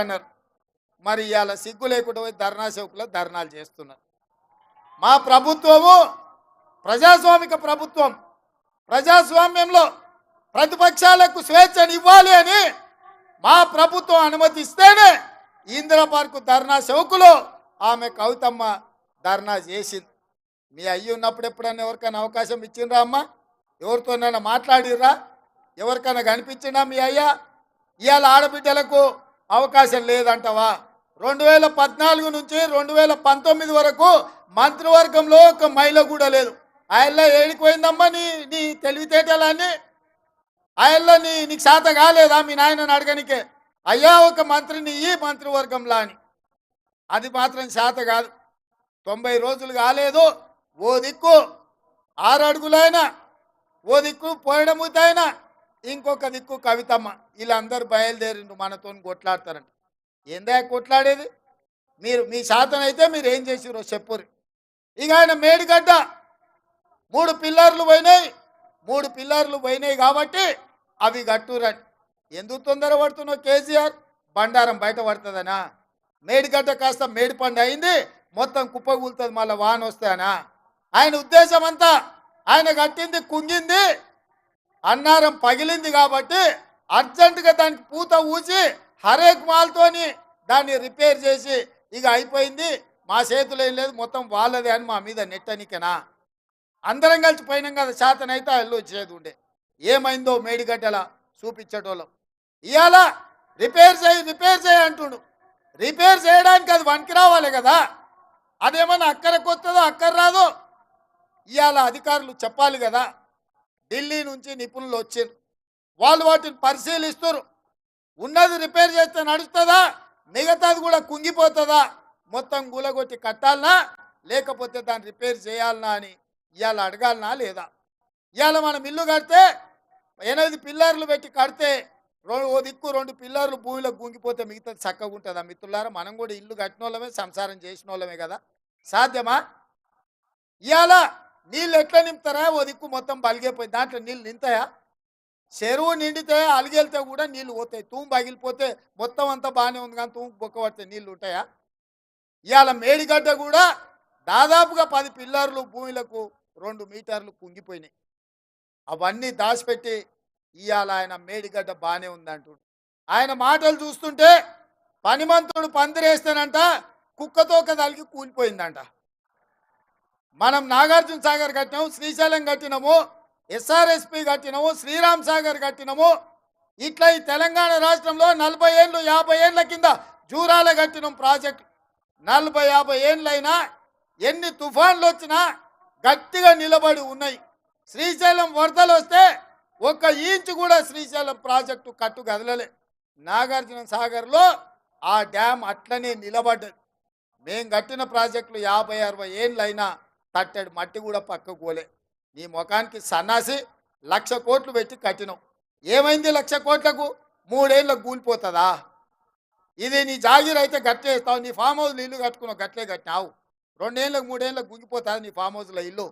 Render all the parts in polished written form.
అన్నారు. మరి ఇవాళ సిగ్గు లేకుండా పోయి ధర్నా చౌక్లో ధర్నాలు చేస్తున్నారు. మా ప్రభుత్వము ప్రజాస్వామిక ప్రభుత్వం. ప్రజాస్వామ్యంలో ప్రతిపక్షాలకు స్వేచ్ఛను ఇవ్వాలి అని మా ప్రభుత్వం అనుమతిస్తేనే ఇందిరా పార్కు ధర్నా చౌకులో ఆమె కవితమ్మ ధర్నా చేసింది. మీ అయ్యి ఉన్నప్పుడు ఎప్పుడన్నా ఎవరికైనా అవకాశం ఇచ్చిండ్రా అమ్మ? ఎవరితోనైనా మాట్లాడిర్రా? ఎవరికైనా కనిపించిందా మీ అయ్యా? ఇవాళ ఆడబిడ్డలకు అవకాశం లేదంటవా? 2014 నుంచి 2019 వరకు మంత్రివర్గంలో ఒక మహిళ కూడా లేదు. ఆయల్లో ఏడిపోయిందమ్మా నీ నీ తెలివితేటలన్నీ? ఆయల్లో నీకు శాత కాలేదా మీ నాయనని అడగనికే? అయ్యా ఒక మంత్రిని ఈ మంత్రివర్గంలో అని. అది మాత్రం శాత కాదు. 90 రోజులు కాలేదు. ఓ దిక్కు 6 అడుగులైనా, ఓ దిక్కు పోయడముతైనా, ఇంకొక దిక్కు కవితమ్మ. వీళ్ళందరూ బయలుదేరిండు మనతో కొట్లాడతారంట. ఏందా కొట్లాడేది? మీ శాతనైతే మీరు ఏం చేసిరో చెప్పురు. ఇక ఆయన మేడిగడ్డ 3 పిల్లర్లు పోయినాయి. 3 పిల్లర్లు పోయినాయి కాబట్టి అవి కట్టురని. ఎందుకు తొందర పడుతున్నావు కేసీఆర్? బండారం బయట పడుతుందనా? మేడిగడ్డ కాస్త మేడిపండు అయింది, మొత్తం కుప్పగూలుతుంది, మళ్ళీ వాన వస్తాయనా? ఆయన ఉద్దేశం అంతా ఆయన కట్టింది కుంగింది, అన్నారం పగిలింది కాబట్టి అర్జెంటుగా దానికి పూత ఊసి హరేక్ మాల్తోని దాన్ని రిపేర్ చేసి ఇక అయిపోయింది, మా చేతులు ఏం లేదు, మొత్తం వాళ్ళదే అని మా మీద నెట్టనికనా? అందరం కలిసి పోయినాం కదా, శాతనైతే అల్లు వచ్చేది ఉండే. ఏమైందో మేడిగడ్డలా చూపించేటోళ్ళం. ఇవాళ రిపేర్ చేయి అంటుండు. రిపేర్ చేయడానికి అది వనికి రావాలి కదా. అదేమన్నా అక్కరకు వస్తుందో అక్కర రాదో ఇవాళ అధికారులు చెప్పాలి కదా. ఢిల్లీ నుంచి నిపుణులు వచ్చారు, వాళ్ళు వాటిని పరిశీలిస్తారు. ఉన్నది రిపేర్ చేస్తే నడుస్తుందా, మిగతాది కూడా కుంగిపోతుందా, మొత్తం గులగొట్టి కట్టాలనా లేకపోతే దాన్ని రిపేర్ చేయాలనా అని ఇవాళ అడగాలనా లేదా? ఇవాళ మనం ఇల్లు కడితే 8 పిల్లర్లు పెట్టి కడితే ఓ దిక్కు 2 పిల్లర్లు భూమిలో గుంగిపోతే మిగతాది చక్కగా ఉంటుందా? మిత్రులారా, మనం కూడా ఇల్లు కట్టిన వాళ్ళమే, సంసారం చేసిన వాళ్ళమే కదా. సాధ్యమా? ఇవాళ నీళ్ళు ఎట్లా నింపుతారా? ఓ దిక్కు మొత్తం బలిగైపోయి దాంట్లో నీళ్ళు నింతాయా? చెరువు నిండితే అలిగెళ్తే కూడా నీళ్ళు పోతాయి. తూము పగిలిపోతే మొత్తం అంతా బాగానే ఉంది కానీ తూము బొక్క పడితే నీళ్ళు ఉంటాయా? ఇవాళ మేడిగడ్డ కూడా దాదాపుగా 10 పిల్లర్లు భూమిలకు 2 మీటర్లు కుంగిపోయినాయి. అవన్నీ దాచిపెట్టి ఇవాళ ఆయన మేడిగడ్డ బాగానే ఉందంటు. ఆయన మాటలు చూస్తుంటే పనిమంతుడు పందిరేస్తానంట కుక్కతోక తలిగి కూలిపోయిందంట. మనం నాగార్జున సాగర్ కట్టినాము, శ్రీశైలం కట్టినాము, ఎస్ఆర్ఎస్పి కట్టినాము, శ్రీరామ్ సాగర్ కట్టినాము. ఇట్లా ఈ తెలంగాణ రాష్ట్రంలో 40 ఏళ్ళు 50 ఏళ్ళ కింద జూరాల కట్టినాం ప్రాజెక్టు. 40-50 ఏళ్ళైనా ఎన్ని తుఫాన్లు వచ్చినా గట్టిగా నిలబడి ఉన్నాయి. శ్రీశైలం వరదలు వస్తే 1 ఇంచు కూడా శ్రీశైలం ప్రాజెక్టు కట్టు కదలలే. నాగార్జున సాగర్లో ఆ డ్యామ్ అట్లనే నిలబడ్డది. మేము కట్టిన ప్రాజెక్టులు 50-60 ఏళ్ళైనా తట్టడి మట్టి కూడా పక్కకు పోలే. నీ ముఖానికి సన్నాసి 1,00,000 కోట్లు పెట్టి కట్టినావు. ఏమైంది 1,00,000 కోట్లకు? 3 ఏళ్ళకు కూలిపోతుందా? ఇది నీ జాగీర్ అయితే గట్లే వేస్తావు. నీ ఫామ్ హౌస్లో ఇల్లు కట్టుకున్నావు, గట్లే కట్టినావు. 2 ఏళ్ళకు 3 ఏళ్ళకు గుంగిపోతుంది నీ ఫామ్ హౌస్లో ఇల్లు.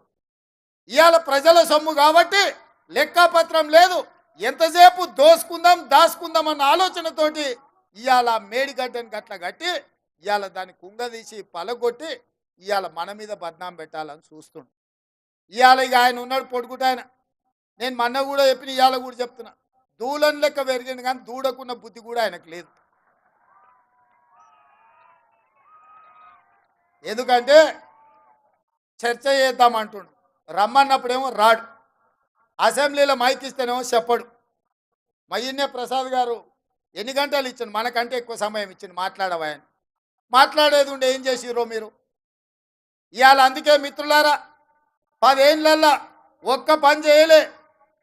ఇవాళ ప్రజల సొమ్ము కాబట్టి లెక్కపత్రం లేదు. ఎంతసేపు దాచుకుందాం అన్న ఆలోచనతోటి ఇవాళ మేడిగడ్డని గట్ల కట్టి ఇవాళ దాన్ని కుంగదీసి పలగొట్టి ఇవాళ మన మీద బద్నాం పెట్టాలని చూస్తుండు. ఇవాళ ఇక ఆయన ఉన్నాడు పొడుగుట ఆయన. నేను మొన్న కూడా చెప్పిన, ఇవాళ కూడా చెప్తున్నా, దూలం లెక్క పెరిగింది కానీ దూడకున్న బుద్ధి కూడా ఆయనకు లేదు. ఎందుకంటే చర్చ చేద్దామంటుండు, రమ్మన్నప్పుడేమో రాడు, అసెంబ్లీలో మైక్ ఇస్తేనేమో చెప్పడు. మయ్యన్నే ప్రసాద్ గారు ఎన్ని గంటలు ఇచ్చిండు, మనకంటే ఎక్కువ సమయం ఇచ్చిండు మాట్లాడవా. మాట్లాడేది ఉండే ఏం చేసిరో మీరు ఇవాళ. అందుకే మిత్రులారా, 10 ఏళ్ళల్లో ఒక్క పని చేయలే.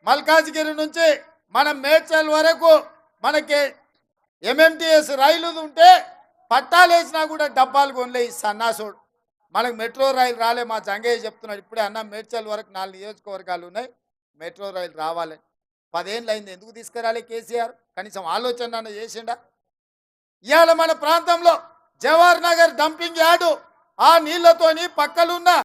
మల్కాజ్గిరి నుంచి మనం మేడ్చల్ వరకు మనకి ఎంఎంటీఎస్ రైలు ఉంటే పట్టాలు వేసినా కూడా డబ్బాలు కొనలే ఈ సన్నాసుడు. మనకు మెట్రో రైలు రాలే. మా జంగయ్య చెప్తున్నాడు ఇప్పుడే, అన్న మేడ్చల్ వరకు 4 నియోజకవర్గాలు ఉన్నాయి, మెట్రో రైలు రావాలి. 10 ఏళ్ళు అయింది, ఎందుకు తీసుకురాలే కేసీఆర్? కనీసం ఆలోచన అన్న చేసిండా? ఇవాళ మన ప్రాంతంలో జవహర్ నగర్ డంపింగ్ యార్డు ఆ నీళ్లతోని పక్కలున్న